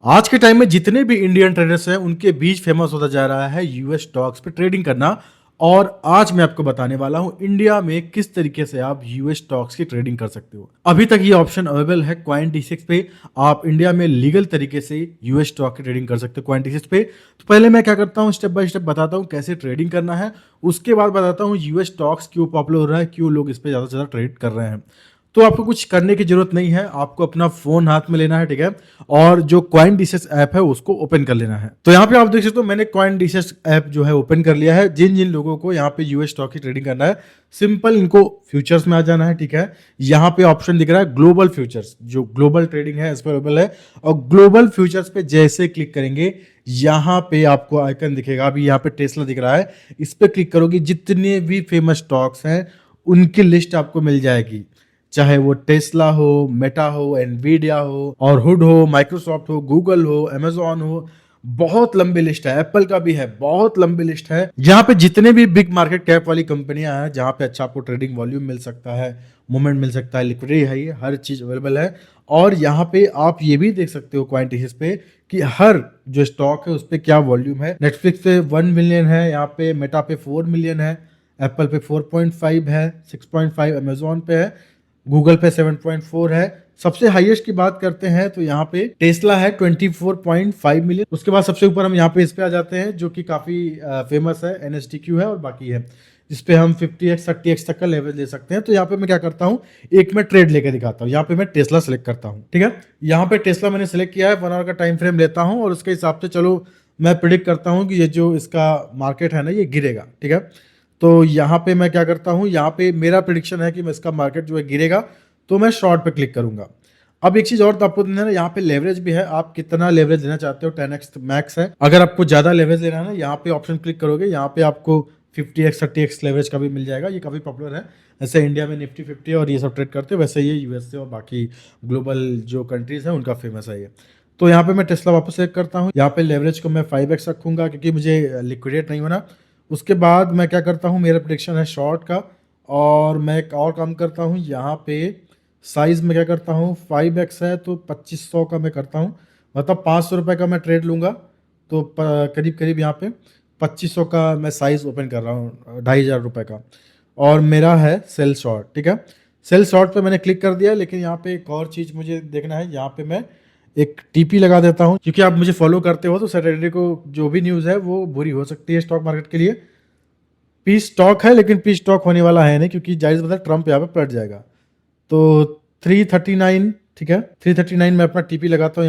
आज के टाइम में जितने भी इंडियन ट्रेडर्स हैं उनके बीच फेमस होता जा रहा है यूएस स्टॉक्स पे ट्रेडिंग करना। और आज मैं आपको बताने वाला हूं इंडिया में किस तरीके से आप यूएस स्टॉक्स की ट्रेडिंग कर सकते हो। अभी तक ये ऑप्शन अवेलेबल है क्वाइन डी6 पे। आप इंडिया में लीगल तरीके से यूएस स्टॉक की ट्रेडिंग कर सकते हो क्वाइन डी6 पे। तो पहले मैं क्या करता हूँ, स्टेप बाय स्टेप बताता हूँ कैसे ट्रेडिंग करना है। उसके बाद बताता हूँ यूएस स्टॉक्स क्यों पॉपुलर हो रहा है, क्यों लोग इस पे ज़्यादा से ज़्यादा ट्रेड कर रहे हैं। तो आपको कुछ करने की जरूरत नहीं है, आपको अपना फोन हाथ में लेना है, ठीक है। और जो कॉइन डिसेस ऐप है उसको ओपन कर लेना है। तो यहाँ पे आप देख सकते हो मैंने कॉइन डिसेस ऐप जो है ओपन कर लिया है। जिन जिन लोगों को यहाँ पे यूएस स्टॉक की ट्रेडिंग करना है, सिंपल इनको फ्यूचर्स में आ जाना है, ठीक है। यहाँ पे ऑप्शन दिख रहा है ग्लोबल फ्यूचर्स, जो ग्लोबल ट्रेडिंग है इस पर अवेलेबल है। और ग्लोबल फ्यूचर्स पे जैसे क्लिक करेंगे यहाँ पे आपको आइकन दिखेगा। अभी यहाँ पे टेस्ला दिख रहा है, इस पे क्लिक करोगे जितने भी फेमस स्टॉक्स हैं उनकी लिस्ट आपको मिल जाएगी। चाहे वो टेस्ला हो, मेटा हो, एनवीडिया हो, और हुड हो, माइक्रोसॉफ्ट हो, गूगल हो, अमेजॉन हो। बहुत लंबी लिस्ट है, एप्पल का भी है, बहुत लंबी लिस्ट है। यहाँ पे जितने भी बिग मार्केट कैप वाली कंपनियां हैं जहाँ पे अच्छा आपको ट्रेडिंग वॉल्यूम मिल सकता है, मूवमेंट मिल सकता है, लिक्विडिटी है, ये हर चीज अवेलेबल है। और यहाँ पे आप ये भी देख सकते हो क्वांटिटीज पे कि हर जो स्टॉक है उस पर क्या वॉल्यूम है। नेटफ्लिक्स पे 1 मिलियन है, यहाँ पे मेटा पे 4 मिलियन है, एप्पल पे 4.5 है, 6.5 अमेजोन पे है, गूगल पे 7.4 है। सबसे हाईएस्ट की बात करते हैं तो यहाँ पे टेस्ला है 24.5 मिलियन। उसके बाद सबसे ऊपर हम यहाँ पे इस पे आ जाते हैं जो कि काफी फेमस है, एनएसडीक्यू है, और बाकी है जिस पे हम 50x 30x तक का लेवल ले सकते हैं। तो यहाँ पे मैं क्या करता हूँ, एक मैं ट्रेड लेके दिखाता हूँ। यहाँ पे मैं टेस्ला सेलेक्ट करता हूँ, ठीक है। यहाँ पे टेस्ला मैंने सेलेक्ट किया है, 1 आवर का टाइम फ्रेम लेता हूँ और उसके हिसाब से चलो मैं प्रिडिक्ट करता हूँ कि ये जो इसका मार्केट है ना ये गिरेगा, ठीक है। तो यहाँ पे मैं क्या करता हूँ, यहाँ पे मेरा प्रिडिक्शन है कि मैं इसका मार्केट जो है गिरेगा, तो मैं शॉर्ट पे क्लिक करूंगा। अब एक चीज और तो आपको देना है, यहाँ पे लेवरेज भी है, आप कितना लेवरेज लेना चाहते हो, 10x मैक्स है। अगर आपको ज्यादा लेवरेज लेना है ना, यहाँ पे ऑप्शन क्लिक करोगे, यहाँ पे आपको 50x 30x लेवरेज का भी मिल जाएगा। ये काफी पॉपुलर है, जैसे इंडिया में निफ्टी 50 और ये सब ट्रेड करते हैं, वैसे ये यूएसए और बाकी ग्लोबल जो कंट्रीज है उनका फेमस है ये। तो यहाँ पे मैं टेस्ला वापस सेलेक्ट करता हूँ। यहाँ पे लेवरेज को मैं 5x रखूंगा क्योंकि मुझे लिक्विडेट नहीं होना। उसके बाद मैं क्या करता हूँ, मेरा प्रेडिक्शन है शॉर्ट का, और मैं एक और काम करता हूँ, यहाँ पे साइज में क्या करता हूँ, 5x है तो 2500 का मैं करता हूँ, मतलब 500 रुपये का मैं ट्रेड लूँगा। तो करीब करीब यहाँ पे 2500 का मैं साइज ओपन कर रहा हूँ, 2500 रुपये का। और मेरा है सेल शॉर्ट, ठीक है। सेल शॉर्ट पे मैंने क्लिक कर दिया, लेकिन यहाँ पे एक और चीज़ मुझे देखना है। यहाँ पे मैं एक टीपी लगा देता हूँ, क्योंकि आप मुझे फॉलो करते हो तो सैटरडे को जो भी न्यूज़ है वो बुरी हो सकती है स्टॉक मार्केट के लिए। पी स्टॉक है लेकिन पी स्टॉक होने वाला है नहीं, क्योंकि जाहिर बता ट्रम्प यहाँ पे पलट जाएगा। तो 339, ठीक है, 339 में अपना टीपी लगाता हूँ।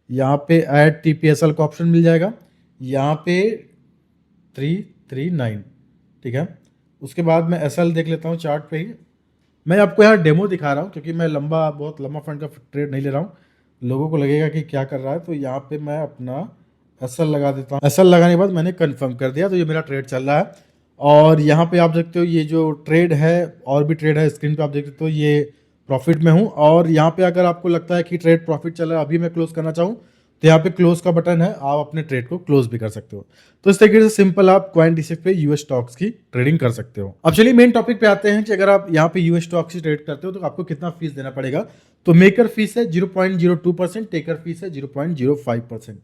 यहाँ पे ऐड टीपीएसएल का ऑप्शन मिल जाएगा, यहाँ पे 339, ठीक है। उसके बाद मैं एसएल देख लेता हूँ चार्ट पे ही। मैं आपको यहाँ डेमो दिखा रहा हूँ क्योंकि मैं बहुत लंबा फंड का ट्रेड नहीं ले रहा हूँ, लोगों को लगेगा कि क्या कर रहा है। तो यहाँ पे मैं अपना एसएल लगा देता हूँ। एसएल लगाने के बाद मैंने कंफर्म कर दिया, तो ये मेरा ट्रेड चल रहा है। और यहाँ पे आप देखते हो ये जो ट्रेड है, और भी ट्रेड है स्क्रीन पे आप देख सकते हो, ये प्रॉफिट में हूँ। और यहाँ पे अगर आपको लगता है कि ट्रेड प्रॉफिट चल रहा है, अभी मैं क्लोज करना चाहूँ, तो यहाँ पे क्लोज का बटन है, आप अपने ट्रेड को क्लोज भी कर सकते हो। तो इस तरीके से सिंपल आप क्वाइन डिसेस पे यूएस स्टॉक्स की ट्रेडिंग कर सकते हो। अब चलिए मेन टॉपिक पे आते हैं कि अगर आप यहाँ पे यूएस स्टॉक्स की ट्रेड करते हो तो आपको कितना फीस देना पड़ेगा। तो मेकर फीस है 0.02%, टेकर फीस है 0.05%।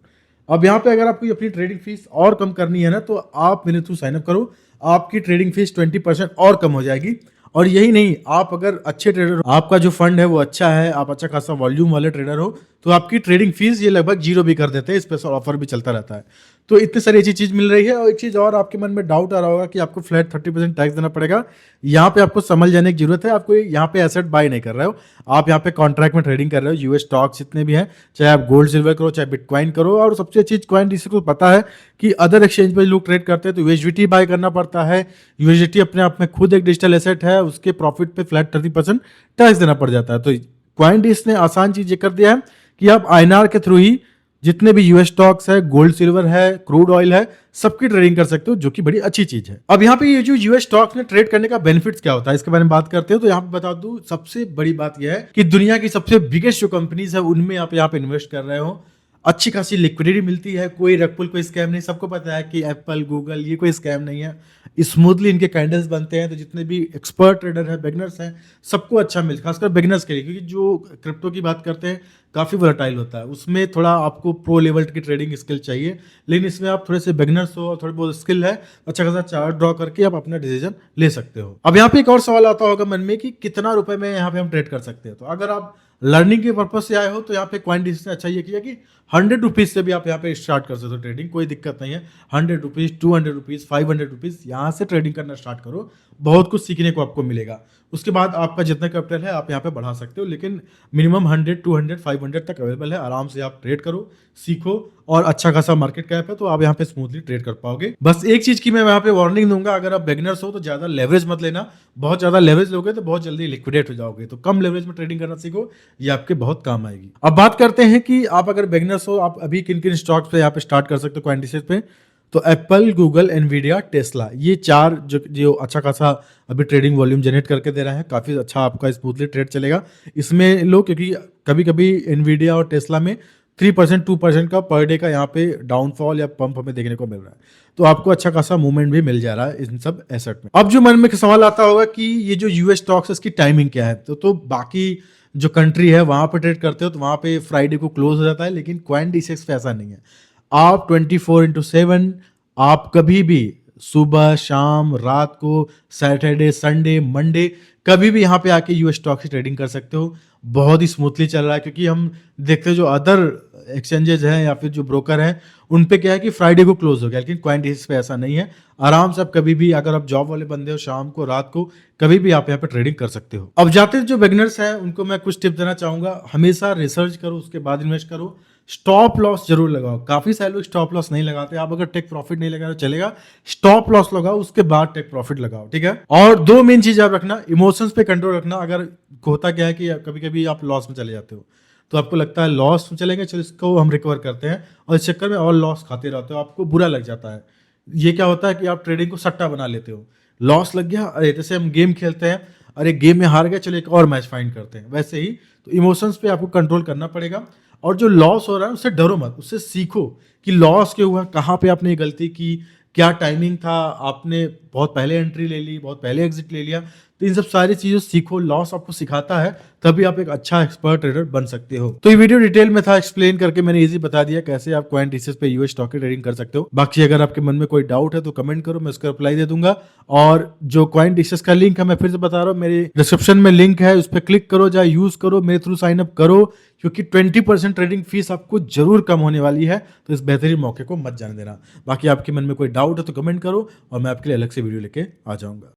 अब यहाँ पे अगर आपको अपनी ट्रेडिंग फीस और कम करनी है ना, तो आप मेरे थ्रू साइन अप करो, आपकी ट्रेडिंग फीस 20% और कम हो जाएगी। और यही नहीं, आप अगर अच्छे ट्रेडर हो, आपका जो फंड है वो अच्छा है, आप अच्छा खासा वॉल्यूम वाले ट्रेडर हो, तो आपकी ट्रेडिंग फीस ये लगभग जीरो भी कर देते हैं। स्पेशल ऑफर भी चलता रहता है। तो इतनी सारी अच्छी चीज मिल रही है। और एक चीज और आपके मन में डाउट आ रहा होगा कि आपको फ्लैट 30% टैक्स देना पड़ेगा। यहाँ पे आपको समझ जाने की जरूरत है। आपको यहाँ पे एसेट बाय नहीं कर रहे हो, आप यहाँ पे कॉन्ट्रैक्ट में ट्रेडिंग कर रहे हो। यूएस स्टॉक्स जितने भी हैं, चाहे आप गोल्ड सिल्वर करो, चाहे बिटकॉइन करो। और सबसे अच्छी कॉइन जिसको पता है कि अदर एक्सचेंज पे लोग ट्रेड करते हैं तो यूएसडीटी बाय करना पड़ता है। यूएसडीटी अपने आप में खुद एक डिजिटल एसेट है, उसके प्रॉफिट पे फ्लैट 30% टैक्स देना पड़ जाता है। तो क्वाइन डिस ने आसान चीज ये कर दिया है कि आप आईएनआर के थ्रू ही जितने भी यूएस स्टॉक्स है, गोल्ड सिल्वर है, क्रूड ऑयल है, सबकी ट्रेडिंग कर सकते हो, जो कि बड़ी अच्छी चीज है। अब यहाँ पे ये जो यूएस स्टॉक्स में ट्रेड करने का बेनिफिट्स क्या होता है, इसके बारे में बात करते हैं। तो यहाँ पे बता दूं, सबसे बड़ी बात यह है कि दुनिया की सबसे बिगेस्ट जो कंपनीज है उनमें आप यहाँ पे इन्वेस्ट कर रहे हो। अच्छी खासी लिक्विडिटी मिलती है, कोई रग पुल, कोई स्कैम नहीं। सबको पता है कि एप्पल, गूगल ये कोई स्कैम नहीं है। स्मूथली इनके कैंडल्स बनते हैं, तो जितने भी एक्सपर्ट ट्रेडर हैं, बिगनर्स हैं, सबको अच्छा मिल, खासकर बिगनर्स के लिए, क्योंकि जो क्रिप्टो की बात करते हैं काफ़ी वोलेटाइल होता है, उसमें थोड़ा आपको प्रो लेवल की ट्रेडिंग स्किल चाहिए। लेकिन इसमें आप थोड़े से बिगनर्स हो और थोड़ी बहुत स्किल है, अच्छा खासा चार्ट ड्रॉ करके आप अपना डिसीजन ले सकते हो। अब यहाँ पे एक और सवाल आता होगा मन में कि कितना रुपए में यहाँ पे हम ट्रेड कर सकते हैं। तो अगर आप लर्निंग के पर्पज से आए हो तो यहाँ पे क्वांट डिसीजन अच्छा ये किया कि 100 रुपीज से भी आप यहाँ पे स्टार्ट कर सकते हो ट्रेडिंग, कोई दिक्कत नहीं है। 100 रुपीज, 200 रुपीज, 500 रुपीज यहाँ से ट्रेडिंग करना स्टार्ट करो, बहुत कुछ सीखने को आपको मिलेगा। उसके बाद आपका जितना कैपिटल है आप यहाँ पे बढ़ा सकते हो, लेकिन मिनिमम 100, 200, 500 तक अवेलेबल है। आराम से आप ट्रेड करो, सीखो, और अच्छा खासा मार्केट कैप है तो आप यहाँ पे स्मूथली ट्रेड कर पाओगे। बस एक चीज की मैं यहाँ पे वार्निंग दूंगा, अगर आप बिगनर्स हो तो ज्यादा लेवरेज मत लेना। बहुत ज्यादा लेवरेज लोगे तो बहुत जल्दी लिक्विडेट हो जाओगे। तो कम लेवरेज में ट्रेडिंग करना सीखो, ये आपके बहुत काम आएगी। अब बात करते हैं कि आप अगर बिगनर्स हो, आप अभी किन किन स्टॉक्स पे यहाँ पे स्टार्ट कर सकते हो क्वांटिटीज पे। तो एप्पल, गूगल, एनवीडिया, टेस्ला, ये चार जो जो अच्छा खासा अभी ट्रेडिंग वॉल्यूम जनरेट करके दे रहा है, काफ़ी अच्छा आपका स्मूथली ट्रेड चलेगा। इसमें लो, क्योंकि कभी कभी एनवीडिया और टेस्ला में 3%, 2% का पर डे का यहाँ पे डाउनफॉल या पंप हमें देखने को मिल रहा है, तो आपको अच्छा खासा मूवमेंट भी मिल जा रहा है इन सब एसेट में। अब जो मन में सवाल आता होगा कि ये जो यूएस स्टॉक्स है इसकी टाइमिंग क्या है। तो बाकी जो कंट्री है वहां पर ट्रेड करते हो तो वहां पे फ्राइडे को क्लोज हो जाता है, लेकिन क्वांट डिसेक्स पे ऐसा नहीं है। आप 24/7 आप कभी भी सुबह, शाम, रात को, सैटरडे, संडे, मंडे, कभी भी यहाँ पे आके यूएस स्टॉक की ट्रेडिंग कर सकते हो। बहुत ही स्मूथली चल रहा है, क्योंकि हम देखते हैं जो अदर एक्सचेंजेस हैं या फिर जो ब्रोकर हैं उन पे क्या है कि फ्राइडे को क्लोज हो गया, लेकिन क्वांटिटीज पे ऐसा नहीं है। आराम से आप कभी भी, अगर आप जॉब वाले बंदे हो, शाम को, रात को, कभी भी आप यहाँ पे ट्रेडिंग कर सकते हो। अब जाते जो बिगनर्स हैं उनको मैं कुछ टिप देना चाहूंगा। हमेशा रिसर्च करो, उसके बाद इन्वेस्ट करो। स्टॉप लॉस जरूर लगाओ। काफी सारे लोग स्टॉप लॉस नहीं लगाते। आप अगर टेक प्रॉफिट नहीं लगा रहे हो चलेगा, स्टॉप लॉस लगाओ, उसके बाद टेक प्रॉफिट लगाओ, ठीक है। और दो मेन चीज आप रखना, इमोशंस पे कंट्रोल रखना। अगर होता क्या है कि कभी कभी आप लॉस में चले जाते हो, तो आपको लगता है लॉस में चलेंगे, चलो इसको हम रिकवर करते हैं, और इस चक्कर में और लॉस खाते रहते हो, आपको बुरा लग जाता है। ये क्या होता है कि आप ट्रेडिंग को सट्टा बना लेते हो। लॉस लग गया, अरे जैसे हम गेम खेलते हैं, अरे गेम में हार गए, चलो एक और मैच फाइंड करते हैं, वैसे ही। तो इमोशंस पे आपको कंट्रोल करना पड़ेगा। और जो लॉस हो रहा है उससे डरो मत, उससे सीखो कि लॉस क्यों हुआ, कहाँ पे आपने गलती की, क्या टाइमिंग था, आपने बहुत पहले एंट्री ले ली, बहुत पहले एग्जिट ले लिया। तो इन सब सारी चीज़ों सीखो, लॉस आपको सिखाता है, तभी आप एक अच्छा एक्सपर्ट ट्रेडर बन सकते हो। तो ये वीडियो डिटेल में था, एक्सप्लेन करके मैंने इजी बता दिया कैसे आप क्वांट इंडेक्सेस पे यूएस स्टॉक की ट्रेडिंग कर सकते हो। बाकी अगर आपके मन में कोई डाउट है तो कमेंट करो, मैं उसका रिप्लाई दे दूंगा। और जो क्वांट इंडेक्सेस का लिंक है मैं फिर से बता रहा हूँ, मेरे डिस्क्रिप्शन में लिंक है, उस पर क्लिक करो, जाए यूज करो, मेरे थ्रू साइन अप करो, क्योंकि 20% ट्रेडिंग फीस आपको जरूर कम होने वाली है। तो इस बेहतरीन मौके को मत जाने देना। बाकी आपके मन में कोई डाउट है तो कमेंट करो, और मैं आपके लिए अलग से वीडियो लेके आ जाऊंगा।